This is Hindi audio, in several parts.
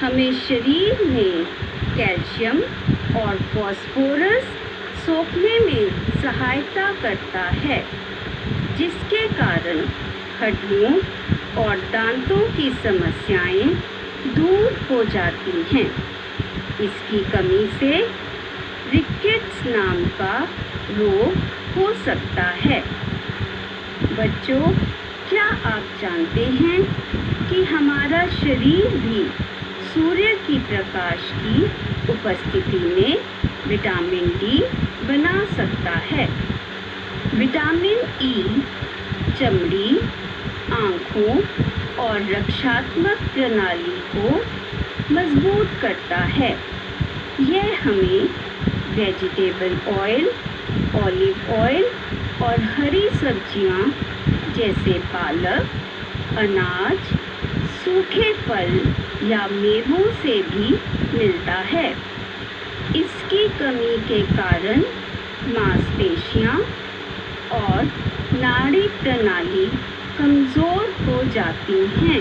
हमें शरीर में कैल्शियम और फास्फोरस सोखने में सहायता करता है, जिसके कारण हड्डियों और दांतों की समस्याएं दूर हो जाती हैं। इसकी कमी से रिकेट्स नाम का रोग हो सकता है। बच्चों, क्या आप जानते हैं कि हमारा शरीर भी सूर्य की प्रकाश की उपस्थिति में विटामिन डी बना सकता है। विटामिन ई चमड़ी, आँखों और रक्षात्मक प्रणाली को मजबूत करता है। यह हमें वेजिटेबल ऑयल, ऑलिव ऑयल और हरी सब्जियां जैसे पालक, अनाज, सूखे फल या मेवों से भी मिलता है। इसकी कमी के कारण मांसपेशियां और नाड़ी प्रणाली कमज़ोर हो जाती हैं।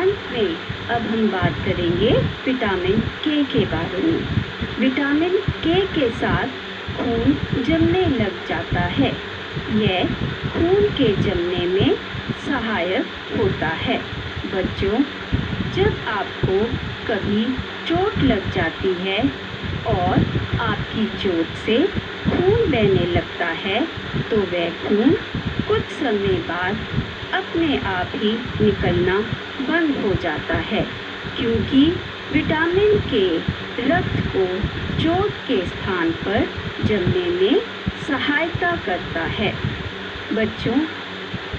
अंत में अब हम बात करेंगे विटामिन के बारे में। विटामिन के साथ खून जमने लग जाता है। यह खून के जमने में सहायक होता है। बच्चों, जब आपको कभी चोट लग जाती है और आपकी चोट से खून बहने लगता है, तो वह खून कुछ समय बाद अपने आप ही निकलना बंद हो जाता है, क्योंकि विटामिन के रक्त को चोट के स्थान पर जमने में सहायता करता है। बच्चों,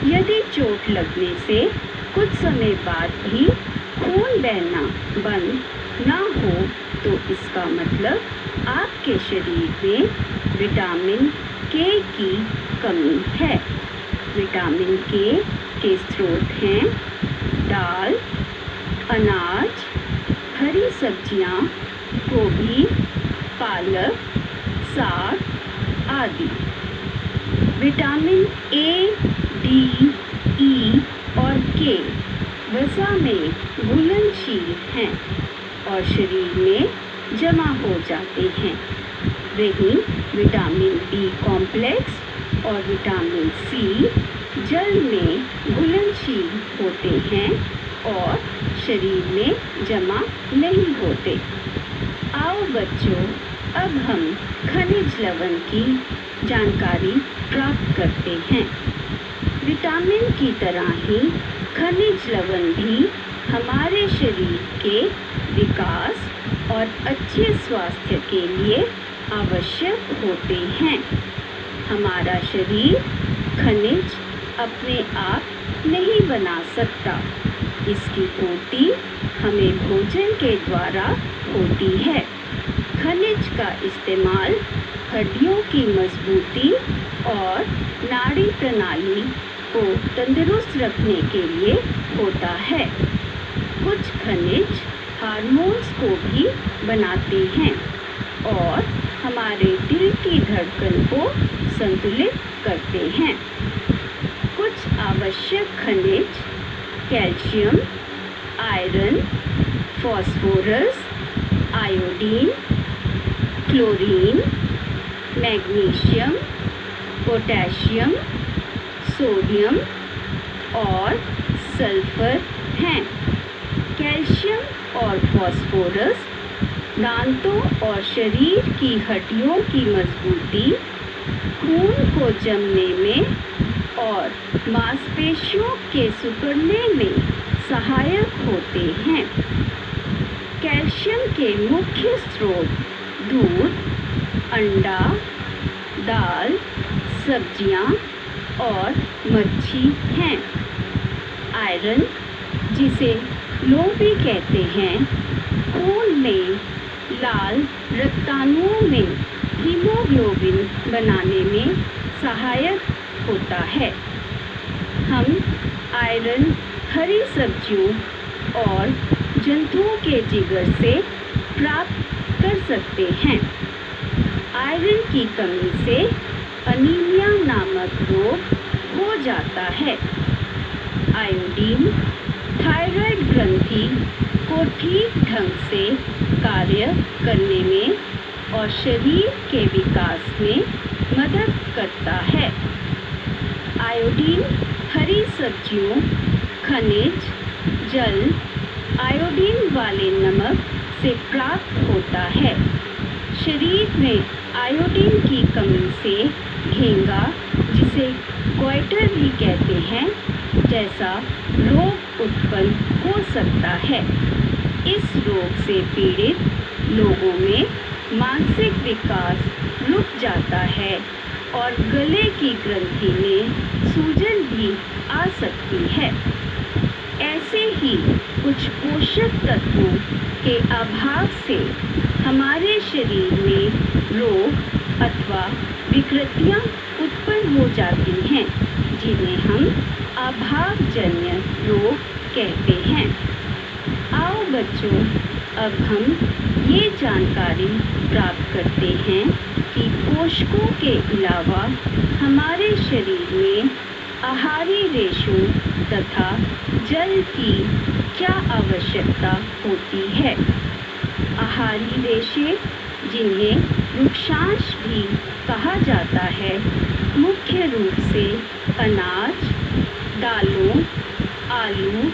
यदि चोट लगने से कुछ समय बाद भी खून बहना बंद ना हो, तो इसका मतलब आपके शरीर में विटामिन के की कमी है। विटामिन के स्रोत हैं दाल, अनाज, हरी सब्जियां, गोभी, पालक, साग आदि। विटामिन ए, डी, ई और के वसा में घुलनशील हैं और शरीर में जमा हो जाते हैं। वहीं विटामिन बी कॉम्प्लेक्स और विटामिन सी जल में घुलनशील होते हैं और शरीर में जमा नहीं होते। आओ बच्चों, अब हम खनिज लवण की जानकारी प्राप्त करते हैं। विटामिन की तरह ही खनिज लवण भी हमारे शरीर के विकास और अच्छे स्वास्थ्य के लिए आवश्यक होते हैं। हमारा शरीर खनिज अपने आप नहीं बना सकता। इसकी पूर्ति हमें भोजन के द्वारा होती है। खनिज का इस्तेमाल हड्डियों की मजबूती और नाड़ी प्रणाली को तंदुरुस्त रखने के लिए होता है। कुछ खनिज हार्मोन्स को भी बनाते हैं और हमारे दिल की धड़कन को संतुलित करते हैं। कुछ आवश्यक खनिज calcium, iron, phosphorus, iodine, chlorine, magnesium, potassium, sodium और सल्फर हैं। कैल्शियम और फास्फोरस दांतों और शरीर की हड्डियों की मजबूती, खून को जमने में और मांसपेशियों के सिकुड़ने में सहायक होते हैं। कैल्शियम के मुख्य स्रोत दूध, अंडा, दाल, सब्जियां और मच्छी हैं। आयरन, जिसे लोग भी कहते हैं, खून में लाल रक्ताणुओं में हीमोग्लोबिन बनाने में सहायक होता है। हम आयरन हरी सब्जियों और जंतुओं के जिगर से प्राप्त कर सकते हैं। आयरन की कमी से अनीमिया नामक रोग हो जाता है। आयोडीन थायराइड ग्रंथि को को ठीक ढंग से कार्य करने में और शरीर के विकास में मदद करता है। आयोडीन हरी सब्जियों, खनिज, जल, आयोडीन वाले नमक से प्राप्त होता है। शरीर में आयोडीन की कमी से घेंगा, जिसे गोइटर भी कहते हैं, जैसा रोग उत्पन्न हो सकता है। इस रोग से पीड़ित लोगों में मानसिक विकास रुक जाता है और गले की ग्रंथि में सूजन भी आ सकती है। ऐसे ही कुछ पोषक तत्वों के अभाव से हमारे शरीर में रोग अथवा विकृतियां उत्पन्न हो जाती हैं, जिन्हें हम अभावजन्य रोग कहते हैं। आओ बच्चों, अब हम ये जानकारी प्राप्त करते हैं कि पोषकों के अलावा हमारे शरीर में आहारी रेशों तथा जल की क्या आवश्यकता होती है। आहारी रेशे, जिन्हें वृक्षांश भी कहा जाता है, मुख्य रूप से अनाज, दालों, आलू,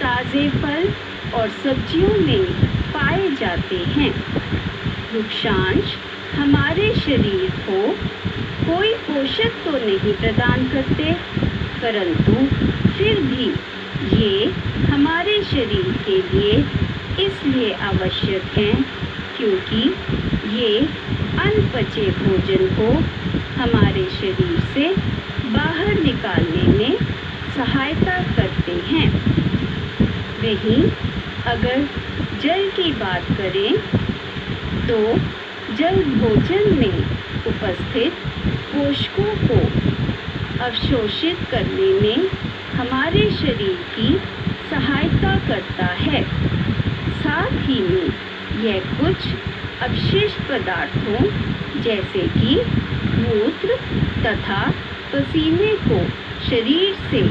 ताज़े फल और सब्जियों में पाए जाते हैं। वृक्षांश हमारे शरीर को कोई पोषक तो नहीं प्रदान करते, परंतु फिर भी ये हमारे शरीर के लिए इसलिए आवश्यक हैं क्योंकि ये अनपचे भोजन को हमारे शरीर से बाहर निकालने में सहायता करते हैं। वहीं अगर जल की बात करें तो जल भोजन में उपस्थित पोषकों को अवशोषित करने में हमारे शरीर की सहायता करता है। साथ ही में यह कुछ अपशिष्ट पदार्थों जैसे कि मूत्र तथा पसीने को शरीर से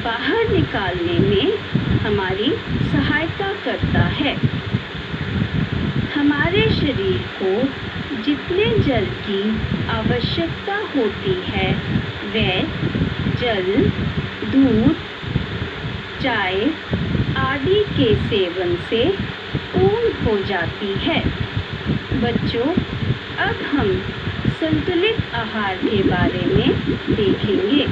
बाहर निकालने में हमारी सहायता करता है। हमारे शरीर को जितने जल की आवश्यकता होती है, वह जल, दूध, चाय आदि के सेवन से पूर्ण हो जाती है। बच्चों, अब हम संतुलित आहार के बारे में देखेंगे।